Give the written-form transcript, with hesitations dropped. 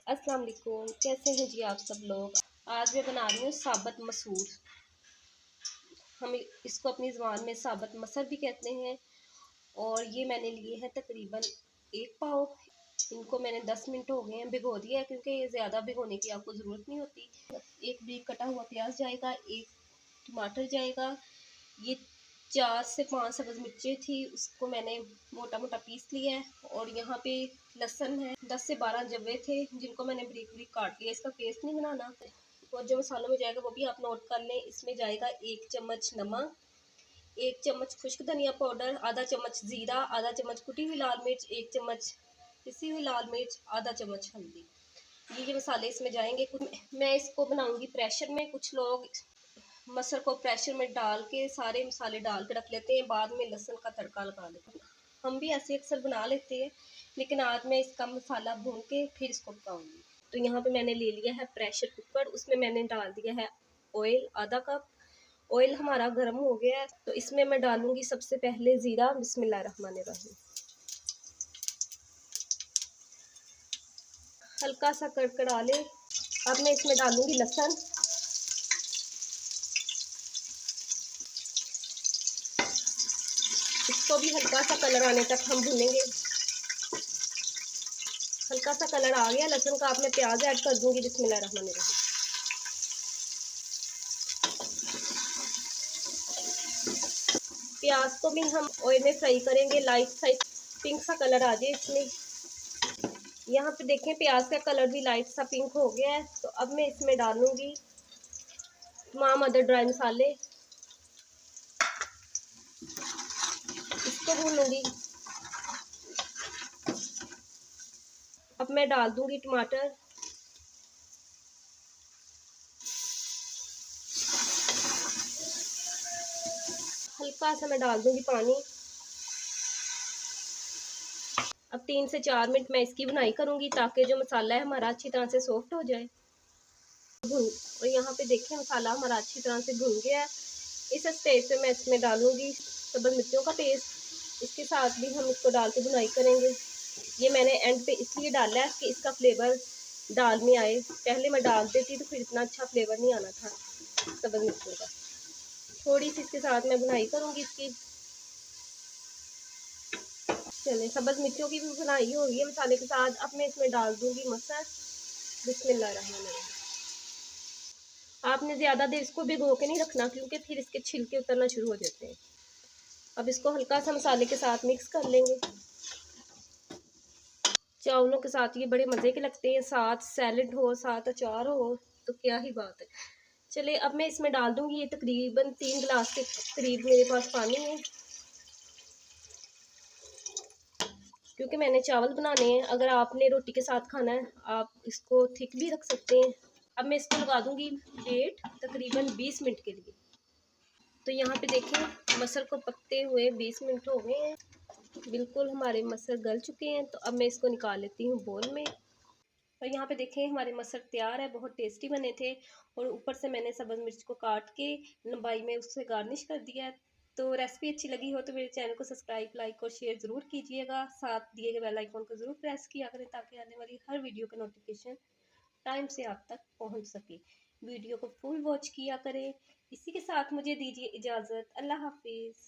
अस्सलाम वालेकुम, कैसे हैं जी आप सब लोग। आज मैं बना रही हूँ साबुत मसूर। हम इसको अपनी ज़ुबान में साबुत मसर भी कहते हैं। और ये मैंने लिए हैं तकरीबन 1 पाव। इनको मैंने 10 मिनट हो गए हैं भिगो दिया है, क्योंकि ये ज़्यादा भिगोने की आपको ज़रूरत नहीं होती। एक भी कटा हुआ प्याज जाएगा, एक टमाटर जाएगा, ये 4 से 5 सब्ज़ मिर्चें थी, उसको मैंने मोटा मोटा पीस लिया है। और यहाँ पे लहसुन है, 10 से 12 जवे थे जिनको मैंने बारीक बारीक काट लिया। इसका पेस्ट नहीं बनाना। और जो मसालों में जाएगा वो भी आप नोट कर लें। इसमें जाएगा 1 चम्मच नमक, 1 चम्मच खुश्क धनिया पाउडर, आधा चम्मच ज़ीरा, आधा चम्मच कुटी हुई लाल मिर्च, 1 चम्मच पिसी हुई लाल मिर्च, आधा चम्मच हल्दी। ये मसाले इसमें जाएंगे। मैं इसको बनाऊंगी प्रेशर में। कुछ लोग मसर को प्रेशर में डाल के सारे मसाले डाल के रख लेते हैं, बाद में लहसुन का तड़का लगा लेते हैं। हम भी ऐसे अक्सर बना लेते हैं, लेकिन आज मैं इसका मसाला भून के फिर इसको पकाऊंगी। तो यहाँ पे मैंने ले लिया है प्रेशर कुकर, उसमें मैंने डाल दिया है ऑयल, आधा कप। ऑयल हमारा गर्म हो गया है, तो इसमें मैं डालूंगी सबसे पहले ज़ीरा। बिस्मिल्लाहिर्रहमानिर्रहीम। हल्का सा कड़कड़ा ले। अब मैं इसमें डालूंगी लहसुन। इसको भी हल्का सा कलर आने तक हम भूनेंगे। हल्का सा कलर आ गया लहसुन का, अब मैं प्याज ऐड कर दूंगी। बिस्मिल्लाहिर्रहमानिर्रहीम। प्याज को भी हम ऑयल में फ्राई करेंगे, लाइट सा पिंक सा कलर आ जाए इसमें। यहाँ पे देखें प्याज का कलर भी लाइट सा पिंक हो गया है। तो अब मैं इसमें डालूंगी तमाम अदर ड्राई मसाले, इसको भूनूंगी। अब मैं डाल दूंगी टमाटर, हल्का सा मैं डाल दूंगी पानी। अब 3 से 4 मिनट मैं इसकी भुनाई करूंगी, ताकि जो मसाला है हमारा अच्छी तरह से सॉफ्ट हो जाए। और यहाँ पे देखें मसाला हमारा अच्छी तरह से भुन गया है। इस स्टेज पे मैं इसमें डालूंगी सब्ज़ मिर्चों का पेस्ट। इसके साथ भी हम इसको डाल के भुनाई करेंगे। ये मैंने एंड पे इसलिए डाला है कि इसका फ्लेवर दाल में आए। पहले मैं डाल देती तो फिर इतना अच्छा फ्लेवर नहीं आना था सब्ज़ मिर्चों का। थोड़ी सी इसके साथ मैं भुनाई करूँगी इसकी। चलिए सब्ज़ मिर्चों की भी भुनाई हो गई है मसाले के साथ। अब मैं इसमें डाल दूँगी मसर। बिस्मिल्लाहिर्रहमानिर्रहीम। आपने ज़्यादा देर इसको भिगो के नहीं रखना, क्योंकि फिर इसके छिलके उतरना शुरू हो जाते हैं। अब इसको हल्का सा मसाले के साथ मिक्स कर लेंगे। चावलों के साथ ये बड़े मज़े के लगते हैं, साथ सैलड हो, साथ अचार हो, तो क्या ही बात है। चलिए अब मैं इसमें डाल दूँगी, ये तकरीबन 3 गिलास के करीब मेरे पास पानी है, क्योंकि मैंने चावल बनाने हैं। अगर आपने रोटी के साथ खाना है आप इसको थिक भी रख सकते हैं। अब मैं इसको लगा दूँगी डेट तकरीबन 20 मिनट के लिए। तो यहाँ पे देखें मसर को पकते हुए 20 मिनट हो गए हैं, बिल्कुल हमारे मसर गल चुके हैं। तो अब मैं इसको निकाल लेती हूँ बोल में। और यहाँ पे देखें हमारे मसर तैयार है, बहुत टेस्टी बने थे। और ऊपर से मैंने सब्ज़ मिर्च को काट के लंबाई में उससे गार्निश कर दिया है। तो रेसिपी अच्छी लगी हो तो मेरे चैनल को सब्सक्राइब, लाइक और शेयर ज़रूर कीजिएगा। साथ दिए गए बेल आइकन को ज़रूर प्रेस किया करें, ताकि आने वाली हर वीडियो का नोटिफिकेशन टाइम से आप तक पहुँच सके। वीडियो को फुल वॉच किया करें। इसी के साथ मुझे दीजिए इजाज़त। अल्लाह हाफिज़।